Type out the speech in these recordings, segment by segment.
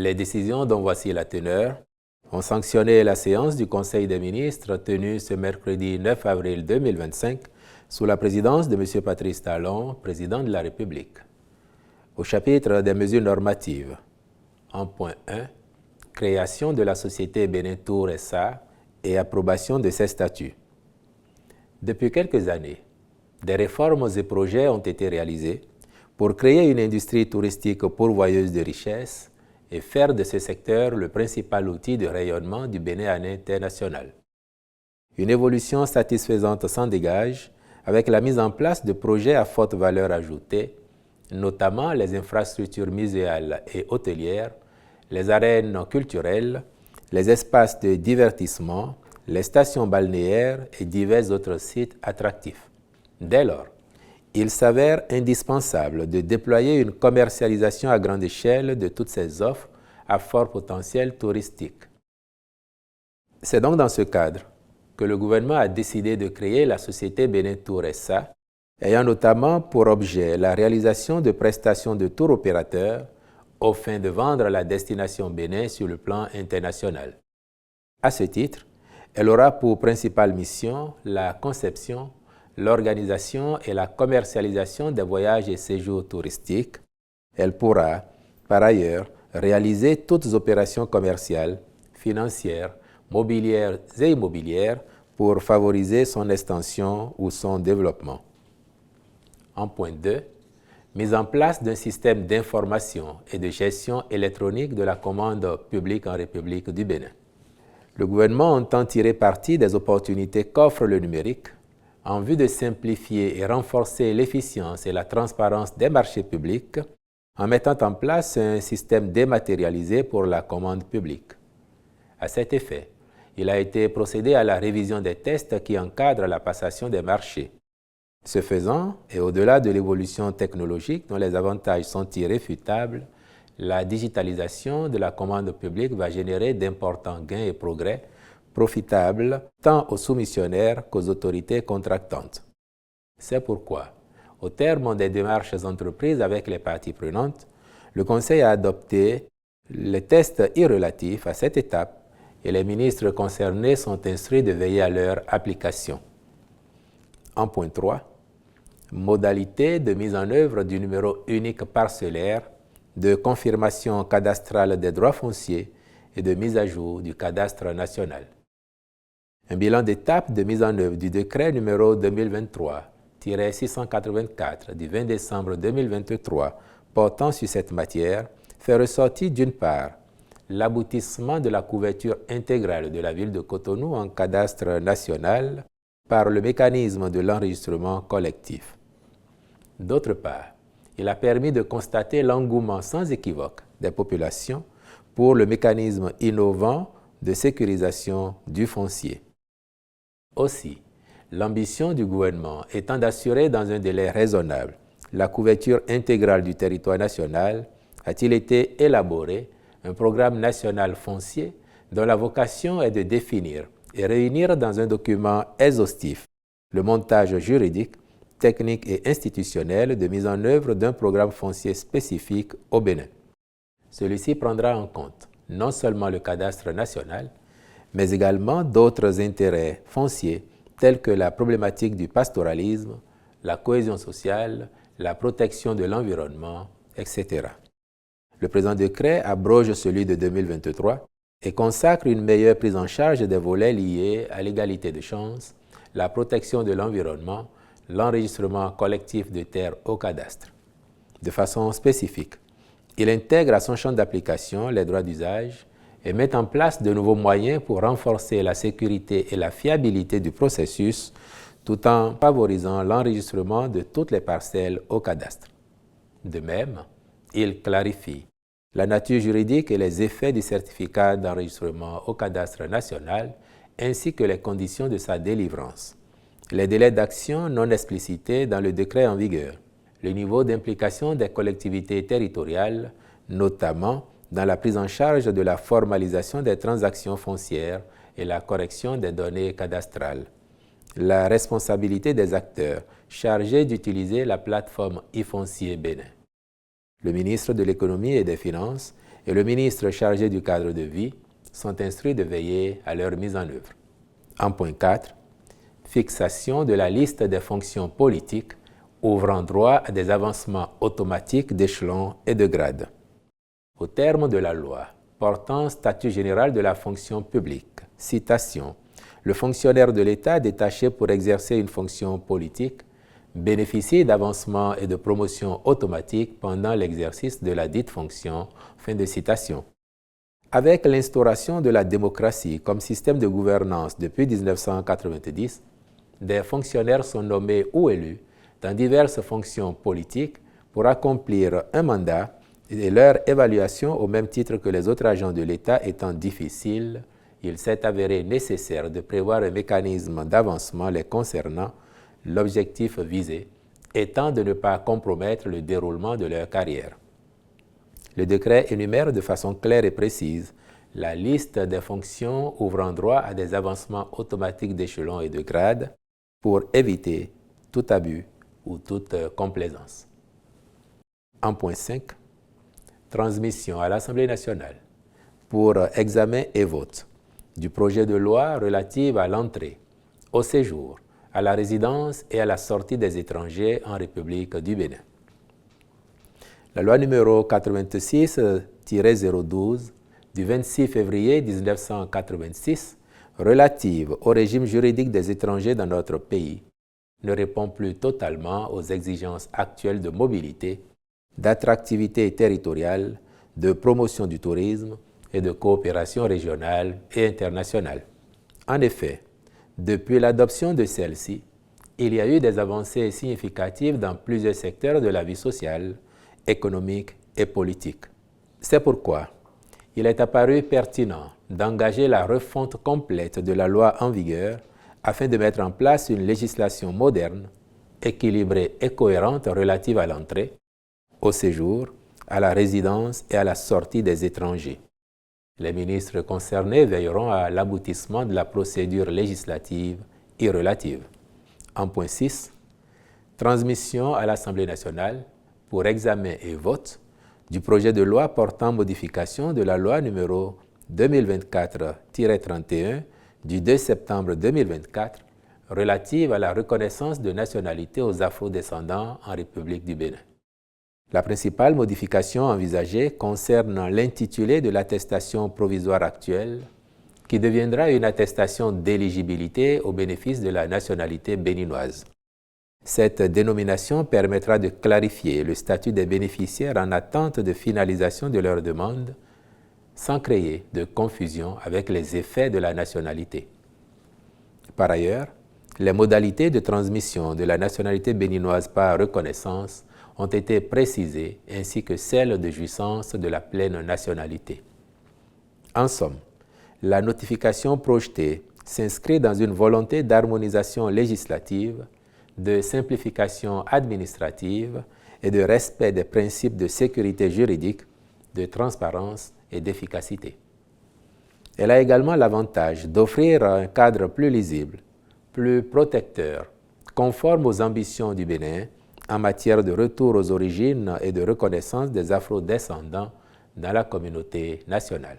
Les décisions dont voici la teneur ont sanctionné la séance du Conseil des ministres tenue ce mercredi 9 avril 2025 sous la présidence de M. Patrice Talon, président de la République. Au chapitre des mesures normatives, en point 1, création de la société Bénin-Tour SA et approbation de ses statuts. Depuis quelques années, des réformes et projets ont été réalisés pour créer une industrie touristique pourvoyeuse de richesses et faire de ce secteur le principal outil de rayonnement du Bénin à l'international. Une évolution satisfaisante s'en dégage avec la mise en place de projets à forte valeur ajoutée, notamment les infrastructures muséales et hôtelières, les arènes culturelles, les espaces de divertissement, les stations balnéaires et divers autres sites attractifs. Dès lors, il s'avère indispensable de déployer une commercialisation à grande échelle de toutes ces offres à fort potentiel touristique. C'est donc dans ce cadre que le gouvernement a décidé de créer la société Bénin-Tour SA, ayant notamment pour objet la réalisation de prestations de tour opérateurs aux fins de vendre la destination Bénin sur le plan international. À ce titre, elle aura pour principale mission la conception, l'organisation et la commercialisation des voyages et séjours touristiques. Elle pourra, par ailleurs, réaliser toutes opérations commerciales, financières, mobilières et immobilières pour favoriser son extension ou son développement. En point 2, mise en place d'un système d'information et de gestion électronique de la commande publique en République du Bénin. Le gouvernement entend tirer parti des opportunités qu'offre le numérique en vue de simplifier et renforcer l'efficience et la transparence des marchés publics en mettant en place un système dématérialisé pour la commande publique. À cet effet, il a été procédé à la révision des tests qui encadrent la passation des marchés. Ce faisant, et au-delà de l'évolution technologique dont les avantages sont irréfutables, la digitalisation de la commande publique va générer d'importants gains et progrès profitables tant aux soumissionnaires qu'aux autorités contractantes. C'est pourquoi, au terme des démarches entreprises avec les parties prenantes, le Conseil a adopté les tests irrelatifs à cette étape et les ministres concernés sont instruits de veiller à leur application. En point 3, modalité de mise en œuvre du numéro unique parcellaire, de confirmation cadastrale des droits fonciers et de mise à jour du cadastre national. Un bilan d'étape de mise en œuvre du décret numéro 2023-684 du 20 décembre 2023 portant sur cette matière fait ressortir d'une part l'aboutissement de la couverture intégrale de la ville de Cotonou en cadastre national par le mécanisme de l'enregistrement collectif. D'autre part, il a permis de constater l'engouement sans équivoque des populations pour le mécanisme innovant de sécurisation du foncier. Aussi, l'ambition du gouvernement étant d'assurer dans un délai raisonnable la couverture intégrale du territoire national, a-t-il été élaboré un programme national foncier dont la vocation est de définir et réunir dans un document exhaustif le montage juridique, technique et institutionnel de mise en œuvre d'un programme foncier spécifique au Bénin. Celui-ci prendra en compte non seulement le cadastre national, mais également d'autres intérêts fonciers tels que la problématique du pastoralisme, la cohésion sociale, la protection de l'environnement, etc. Le présent décret abroge celui de 2023 et consacre une meilleure prise en charge des volets liés à l'égalité de chances, la protection de l'environnement, l'enregistrement collectif de terres au cadastre. De façon spécifique, il intègre à son champ d'application les droits d'usage et met en place de nouveaux moyens pour renforcer la sécurité et la fiabilité du processus tout en favorisant l'enregistrement de toutes les parcelles au cadastre. De même, il clarifie la nature juridique et les effets du certificat d'enregistrement au cadastre national ainsi que les conditions de sa délivrance, les délais d'action non explicités dans le décret en vigueur, le niveau d'implication des collectivités territoriales, notamment dans la prise en charge de la formalisation des transactions foncières et la correction des données cadastrales, la responsabilité des acteurs chargés d'utiliser la plateforme e-foncier Bénin. Le ministre de l'Économie et des Finances et le ministre chargé du cadre de vie sont instruits de veiller à leur mise en œuvre. En point 4, fixation de la liste des fonctions politiques ouvrant droit à des avancements automatiques d'échelon et de grade. Au terme de la loi portant statut général de la fonction publique, citation, le fonctionnaire de l'État détaché pour exercer une fonction politique bénéficie d'avancements et de promotions automatiques pendant l'exercice de la dite fonction. Fin de citation. Avec l'instauration de la démocratie comme système de gouvernance depuis 1990, des fonctionnaires sont nommés ou élus dans diverses fonctions politiques pour accomplir un mandat et leur évaluation au même titre que les autres agents de l'État étant difficile, il s'est avéré nécessaire de prévoir un mécanisme d'avancement les concernant, l'objectif visé étant de ne pas compromettre le déroulement de leur carrière. Le décret énumère de façon claire et précise la liste des fonctions ouvrant droit à des avancements automatiques d'échelon et de grade pour éviter tout abus ou toute complaisance. En point 5, transmission à l'Assemblée nationale pour examen et vote du projet de loi relative à l'entrée, au séjour, à la résidence et à la sortie des étrangers en République du Bénin. La loi numéro 86-012 du 26 février 1986 relative au régime juridique des étrangers dans notre pays ne répond plus totalement aux exigences actuelles de mobilité, d'attractivité territoriale, de promotion du tourisme et de coopération régionale et internationale. En effet, depuis l'adoption de celle-ci, il y a eu des avancées significatives dans plusieurs secteurs de la vie sociale, économique et politique. C'est pourquoi il est apparu pertinent d'engager la refonte complète de la loi en vigueur afin de mettre en place une législation moderne, équilibrée et cohérente relative à l'entrée, au séjour, à la résidence et à la sortie des étrangers. Les ministres concernés veilleront à l'aboutissement de la procédure législative y relative. En point 6, transmission à l'Assemblée nationale pour examen et vote du projet de loi portant modification de la loi numéro 2024-31 du 2 septembre 2024 relative à la reconnaissance de nationalité aux afro-descendants en République du Bénin. La principale modification envisagée concerne l'intitulé de l'attestation provisoire actuelle, qui deviendra une attestation d'éligibilité au bénéfice de la nationalité béninoise. Cette dénomination permettra de clarifier le statut des bénéficiaires en attente de finalisation de leur demande, sans créer de confusion avec les effets de la nationalité. Par ailleurs, les modalités de transmission de la nationalité béninoise par reconnaissance ont été précisées, ainsi que celles de jouissance de la pleine nationalité. En somme, la notification projetée s'inscrit dans une volonté d'harmonisation législative, de simplification administrative et de respect des principes de sécurité juridique, de transparence et d'efficacité. Elle a également l'avantage d'offrir un cadre plus lisible, plus protecteur, conforme aux ambitions du Bénin en matière de retour aux origines et de reconnaissance des afro-descendants dans la communauté nationale.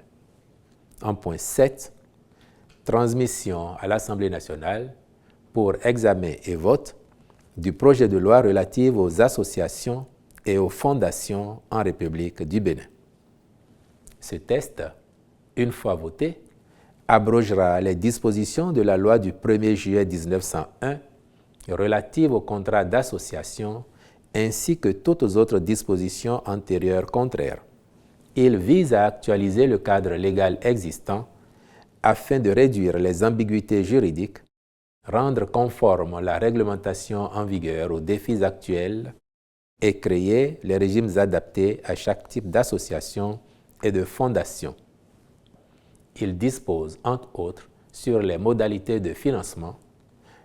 En point 7, transmission à l'Assemblée nationale pour examen et vote du projet de loi relatif aux associations et aux fondations en République du Bénin. Ce texte, une fois voté, abrogera les dispositions de la loi du 1er juillet 1901 relative au contrat d'association ainsi que toutes autres dispositions antérieures contraires. Il vise à actualiser le cadre légal existant afin de réduire les ambiguïtés juridiques, rendre conforme la réglementation en vigueur aux défis actuels et créer les régimes adaptés à chaque type d'association et de fondation. Il dispose, entre autres, sur les modalités de financement,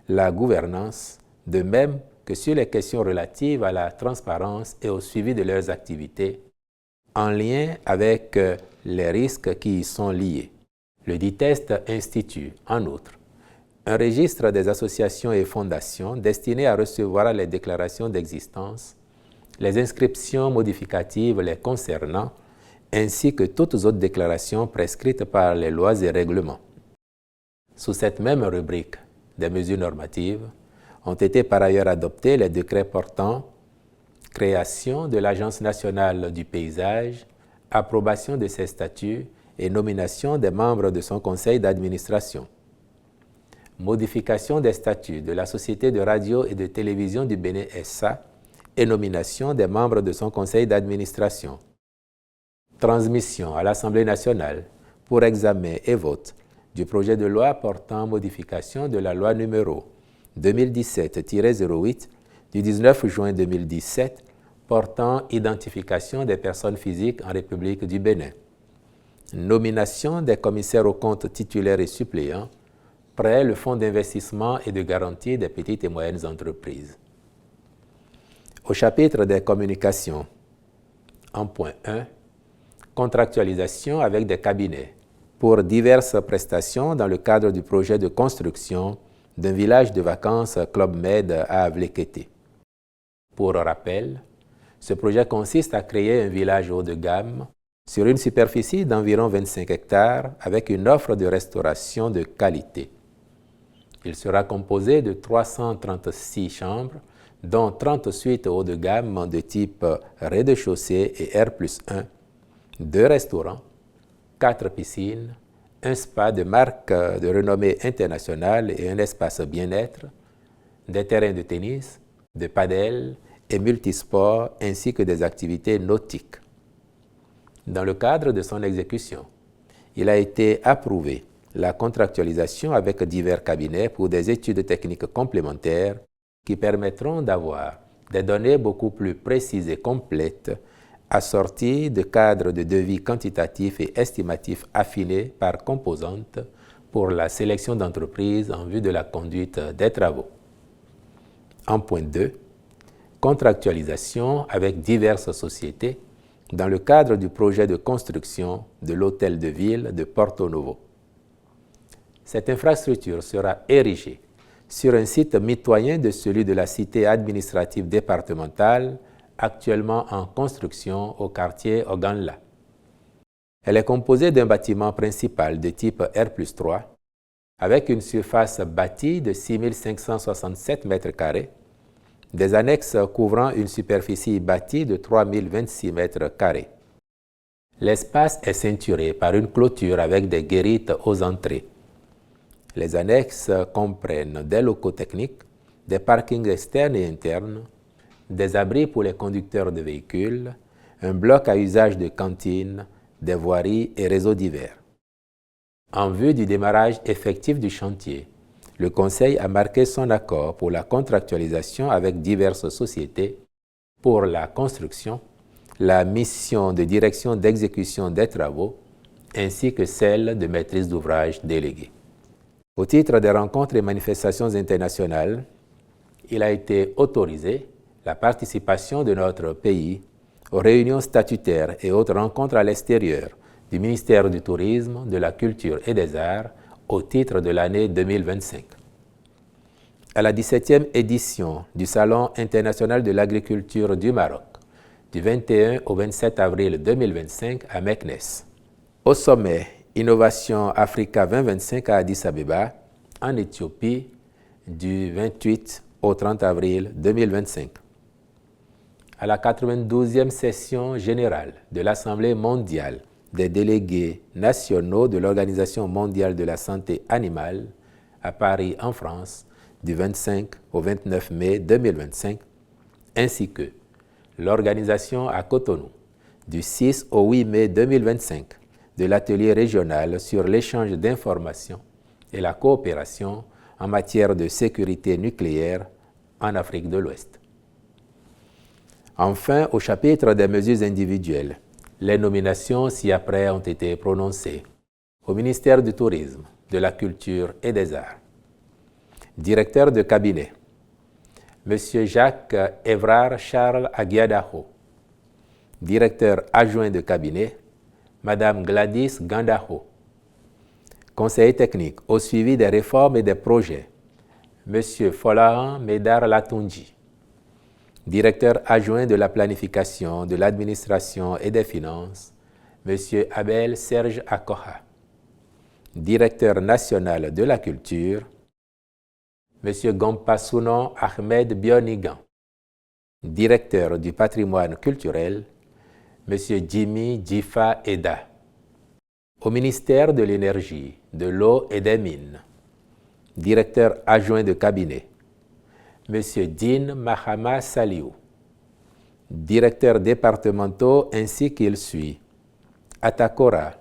la gouvernance, de même que sur les questions relatives à la transparence et au suivi de leurs activités, en lien avec les risques qui y sont liés. Le dit texte institue, en outre, un registre des associations et fondations destiné à recevoir les déclarations d'existence, les inscriptions modificatives les concernant, ainsi que toutes autres déclarations prescrites par les lois et règlements. Sous cette même rubrique des mesures normatives, ont été par ailleurs adoptés les décrets portant création de l'Agence nationale du paysage, approbation de ses statuts et nomination des membres de son conseil d'administration, modification des statuts de la Société de radio et de télévision du Bénin SA et nomination des membres de son conseil d'administration, transmission à l'Assemblée nationale pour examen et vote du projet de loi portant modification de la loi numéro 2017-08 du 19 juin 2017 portant identification des personnes physiques en République du Bénin, nomination des commissaires aux comptes titulaires et suppléants près le Fonds d'investissement et de garantie des petites et moyennes entreprises. Au chapitre des communications, en point 1, contractualisation avec des cabinets pour diverses prestations dans le cadre du projet de construction d'un village de vacances Club Med à Avlékété. Pour rappel, ce projet consiste à créer un village haut de gamme sur une superficie d'environ 25 hectares avec une offre de restauration de qualité. Il sera composé de 336 chambres, dont 30 suites haut de gamme de type rez-de-chaussée et R+1, 2 restaurants, 4 piscines, un spa de marque de renommée internationale et un espace bien-être, des terrains de tennis, de padel et multisports ainsi que des activités nautiques. Dans le cadre de son exécution, il a été approuvé la contractualisation avec divers cabinets pour des études techniques complémentaires qui permettront d'avoir des données beaucoup plus précises et complètes assorties de cadres de devis quantitatifs et estimatifs affinés par composante pour la sélection d'entreprises en vue de la conduite des travaux. En point 2, contractualisation avec diverses sociétés dans le cadre du projet de construction de l'hôtel de ville de Porto Novo. Cette infrastructure sera érigée sur un site mitoyen de celui de la cité administrative départementale actuellement en construction au quartier Oganla. Elle est composée d'un bâtiment principal de type R+3 avec une surface bâtie de 6 567 m², des annexes couvrant une superficie bâtie de 3 026 m². L'espace est ceinturé par une clôture avec des guérites aux entrées. Les annexes comprennent des locaux techniques, des parkings externes et internes, des abris pour les conducteurs de véhicules, un bloc à usage de cantine, des voiries et réseaux divers. En vue du démarrage effectif du chantier, le Conseil a marqué son accord pour la contractualisation avec diverses sociétés pour la construction, la mission de direction d'exécution des travaux, ainsi que celle de maîtrise d'ouvrage déléguée. Au titre des rencontres et manifestations internationales, il a été autorisé la participation de notre pays aux réunions statutaires et autres rencontres à l'extérieur du ministère du Tourisme, de la Culture et des Arts au titre de l'année 2025. À la 17e édition du Salon international de l'agriculture du Maroc, du 21 au 27 avril 2025 à Meknès. Au sommet Innovation Africa 2025 à Addis Abeba, en Éthiopie, du 28 au 30 avril 2025. À la 92e session générale de l'Assemblée mondiale des délégués nationaux de l'Organisation mondiale de la santé animale à Paris, en France, du 25 au 29 mai 2025, ainsi que l'organisation à Cotonou, du 6 au 8 mai 2025, de l'atelier régional sur l'échange d'informations et la coopération en matière de sécurité nucléaire en Afrique de l'Ouest. Enfin, au chapitre des mesures individuelles, les nominations ci-après ont été prononcées au ministère du Tourisme, de la Culture et des Arts. Directeur de cabinet, M. Jacques Évrard Charles Aguiadaho. Directeur adjoint de cabinet, Mme Gladys Gandaho. Conseiller technique au suivi des réformes et des projets, M. Folahan Médar Latunji. Directeur adjoint de la planification, de l'administration et des finances, M. Abel Serge Akoha. Directeur national de la culture, M. Gompasunon Ahmed Bionigan. Directeur du patrimoine culturel, M. Jimmy Djifa Eda. Au ministère de l'Énergie, de l'Eau et des Mines, directeur adjoint de cabinet, M. Din Mahama Saliou. Directeurs départementaux ainsi qu'il suit: Atakora,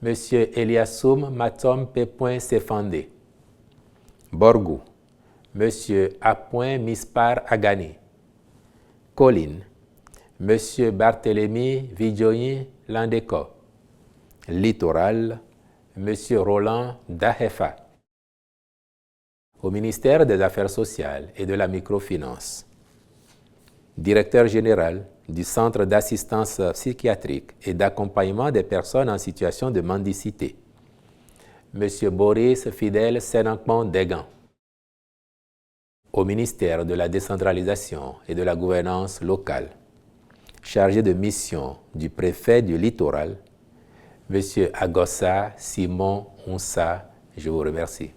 M. Eliassoum Matom P. Sefandé. Borgou, M. A. Mispar Agani. Colline, M. Barthélemy Vidjoyi Landeko. Littoral, M. Roland Dahefa. Au ministère des Affaires sociales et de la microfinance, directeur général du Centre d'assistance psychiatrique et d'accompagnement des personnes en situation de mendicité, M. Boris Fidel Senankman Degan. Au ministère de la décentralisation et de la gouvernance locale, chargé de mission du préfet du littoral, M. Agossa Simon Onsa. Je vous remercie.